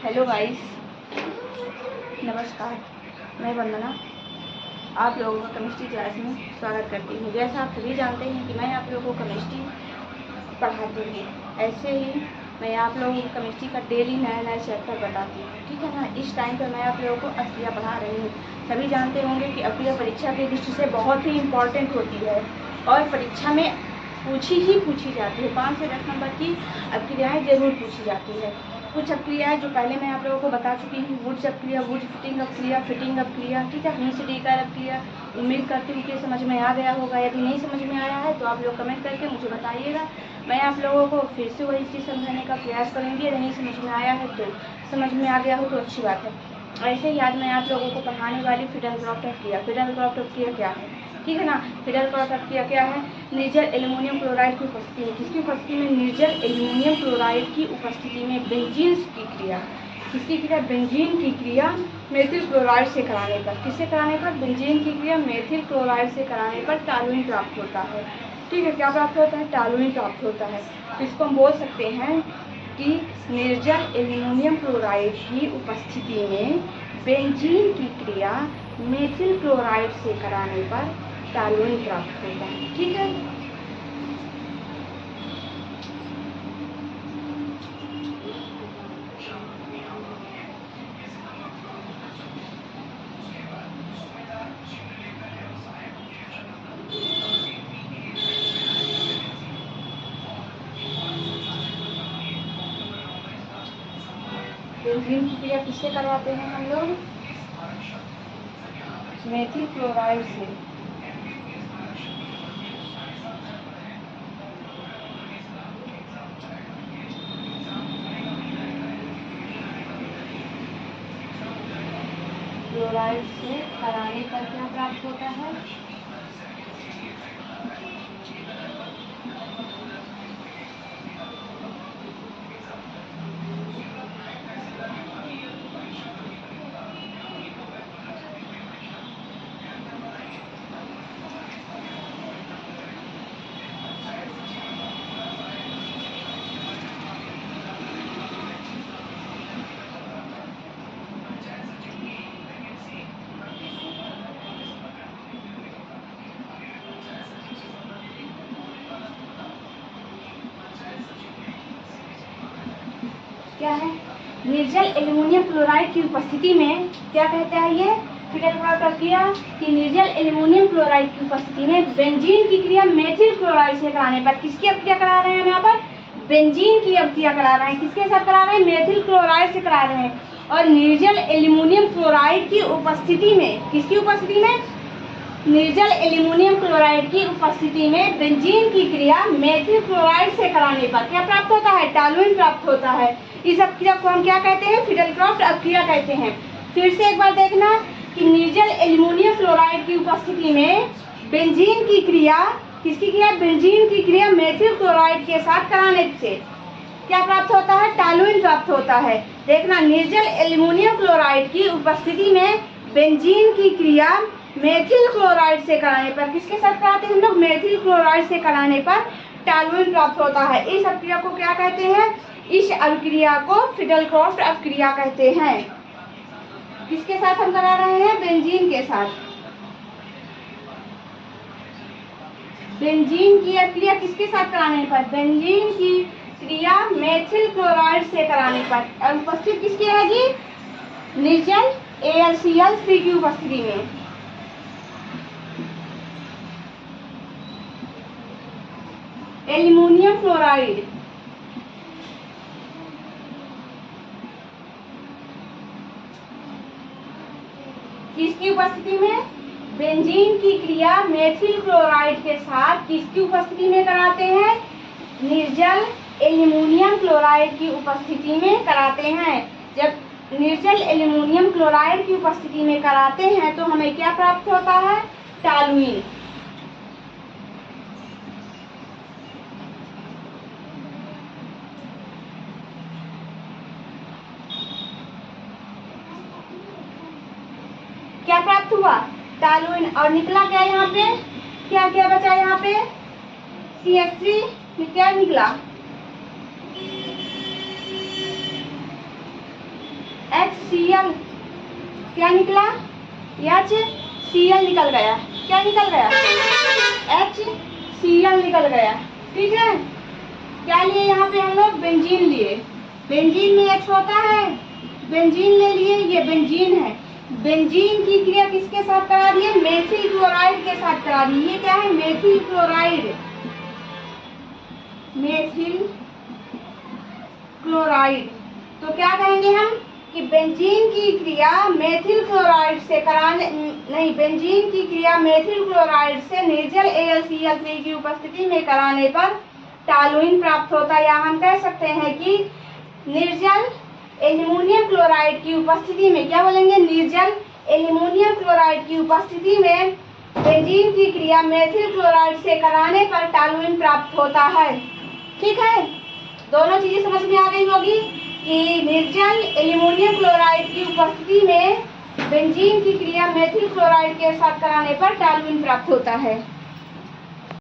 Hello guys, नमस्कार। मैं वंदना आप लोगों का केमिस्ट्री क्लास में स्वागत करती हूँ। जैसा आप सभी जानते हैं कि मैं आप लोगों को केमिस्ट्री पढ़ाती हूँ, ऐसे ही मैं आप लोगों को केमिस्ट्री का डेली नया चैप्टर बताती हूँ, ठीक है ना। इस टाइम पर मैं आप लोगों को अक्रिया पढ़ा रही हूँ। सभी जानते होंगे कि अक्रिया परीक्षा की दृष्टि से बहुत ही इम्पॉर्टेंट होती है और परीक्षा में पूछी जाती है। 5 से 10 नंबर की अक्रियाएँ जरूर पूछी जाती है। कुछ अक्रियाएँ जो पहले मैं आप लोगों को बता चुकी हूँ, वुड्स अक्रिया, वुड फिटिंग अक्रिया, ठीक है, हीस डीकर अक्रिया। उम्मीद करती हूँ कि समझ में आ गया होगा। यदि नहीं समझ में आया है तो आप लोग कमेंट करके मुझे बताइएगा। मैं आप लोगों को फिर से वही चीज़ समझाने का प्रयास करूँगी। यदि नहीं समझ में आया है तो समझ में आ गया हो तो अच्छी बात है। ऐसे ही आज मैं आप लोगों को पढ़ाने वाली फिडेल-क्रॉफ्ट अक्रिया। फिडेल-क्रॉफ्ट अक्रिया क्या है, ठीक है ना। फिडेल-क्रॉफ्ट अक्रिया क्या है? निर्जल एल्युमिनियम क्लोराइड की उपस्थिति में, किसकी उपस्थिति में? निर्जल एल्युमिनियम क्लोराइड की उपस्थिति में बेंजीन की क्रिया, किसकी क्रिया? बेंजीन की क्रिया मेथिल क्लोराइड से कराने पर, किससे कराने पर? बेंजीन की क्रिया मेथिल क्लोराइड से कराने पर टॉलुइन प्राप्त होता है, ठीक है। क्या प्राप्त होता है? टॉलुइन प्राप्त होता है। तो इसको हम बोल सकते हैं कि निर्जल एल्युमिनियम क्लोराइड की उपस्थिति में बेंजीन की क्रिया मेथिल क्लोराइड से कराने पर टॉलुइन प्राप्त होता है, ठीक है। बेंजीन की क्रिया किससे करवाते हैं हम लोग? मेथिल क्लोराइड से। क्लोराइड से कराने पर क्या प्राप्त होता है? क्या है? निर्जल एल्युमिनियम क्लोराइड की उपस्थिति में क्या कहता है ये फिडेल-क्रॉफ्ट अक्रिया कि निर्जल एल्युमिनियम क्लोराइड की उपस्थिति में बेंजीन की क्रिया मेथिल क्लोराइड से कराने पर, किसकी अक्रिया करा रहे हैं हम यहाँ पर? बेंजीन की अक्रिया करा रहे हैं। किसके साथ करा रहे हैं? मेथिल क्लोराइड से करा रहे हैं। और निर्जल एल्युमिनियम क्लोराइड की उपस्थिति में, किसकी उपस्थिति में? निर्जल एल्युमिनियम क्लोराइड की उपस्थिति में बेंजीन की क्रिया मेथिल क्लोराइड से कराने पर क्या प्राप्त होता है? टॉलुइन प्राप्त होता है। इस अक्रिया को हम क्या कहते हैं? फिडेल-क्रॉफ्ट अक्रिया कहते हैं। फिर से एक बार देखना कि निर्जल एल्युमिनियम क्लोराइड की उपस्थिति में बेंजीन की क्रिया, किसकी क्रिया? बेंजीन की क्रिया मेथिल क्लोराइड के साथ कराने से क्या प्राप्त होता है? टॉलुइन प्राप्त होता है। देखना, निर्जल एल्युमिनियम क्लोराइड की उपस्थिति में बेंजीन की क्रिया मेथिल क्लोराइड से कराने पर, किसके साथ कराते हैं हम लोग? मेथिल क्लोराइड से कराने पर टॉलुइन प्राप्त होता है। इस अक्रिया को क्या कहते हैं? इस अक्रिया को फिडेल-क्रॉफ्ट अक्रिया कहते हैं। किसके साथ हम करा रहे हैं? बेंजीन के साथ। बेंजीन की अक्रिया किसके साथ कराने पर? बेंजीन की क्रिया मेथिल क्लोराइड से कराने पर उपस्थित किसकी रहेगी? निर्जल AlCl3 की उपस्थिति में। एल्युमिनियम क्लोराइड किसकी उपस्थिति में? बेंजीन की क्रिया मेथिल क्लोराइड के साथ किसकी उपस्थिति में कराते हैं? निर्जल एल्युमिनियम क्लोराइड की उपस्थिति में कराते हैं। जब निर्जल एल्युमिनियम क्लोराइड की उपस्थिति में कराते हैं तो हमें क्या प्राप्त होता है? टॉलुइन। क्या प्राप्त हुआ? टॉलुइन। और निकला क्या यहाँ पे? क्या क्या बचा यहाँ पे? CH3 क्या निकला? HCl क्या निकला, HCl निकल गया। क्या निकल गया, HCl निकल गया। ठीक है, क्या लिए यहाँ पे हम लोग, बेंजीन लिए। बेंजीन में H होता है, बेंजीन ले लिए, ये बेंजीन है। बेंजीन की क्रिया किसके साथ करा दी है, मेथिल क्लोराइड के साथ करा दी। ये क्या है, मेथिल क्लोराइड। मेथिल क्लोराइड, तो क्या कहेंगे हम कि बेंजीन की क्रिया मेथिल क्लोराइड से कराने, नहीं, बेंजीन की क्रिया मेथिल क्लोराइड से निर्जल AlCl3 की उपस्थिति में कराने पर टॉलुइन प्राप्त होता है। या हम कह सकते हैं कि निर्जल एल्युमिनियम क्लोराइड की उपस्थिति में, क्या बोलेंगे, निर्जल एल्युमिनियम क्लोराइड की उपस्थिति में बेंजीन की क्रिया मेथिल क्लोराइड से कराने पर टॉलुइन प्राप्त होता है। ठीक है, दोनों चीजें समझ में आ गई होगी कि निर्जल एल्युमिनियम क्लोराइड की उपस्थिति में बेंजीन की क्रिया मेथिल क्लोराइड के साथ कराने पर टॉलुइन प्राप्त होता है।